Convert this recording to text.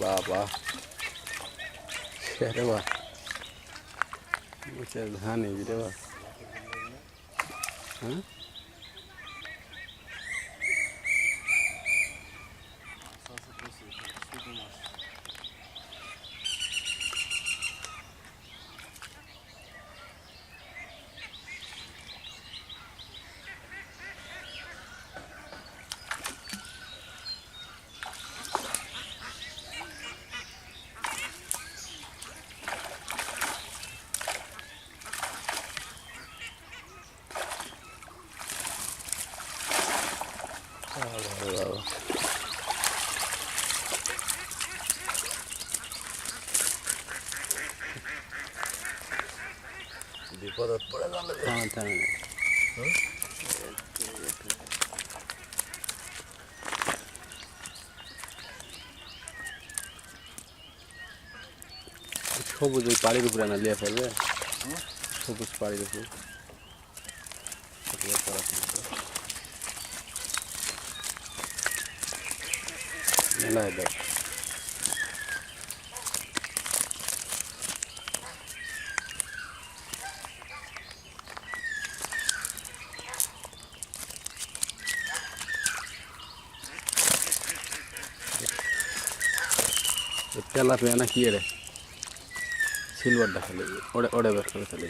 বাবা রে বা মুছে ধান এই রে বা হ্যাঁ বিপদত পড়ে গেল সবুজ ওই পাড়ির উপরে না লিয়ে ফেলবে সবুজ পাড়ির উপরে মেলায় দেখ তেলাপিয়া না কি রে সিলভারটা খেলে ওড়ে বের করে ফেলে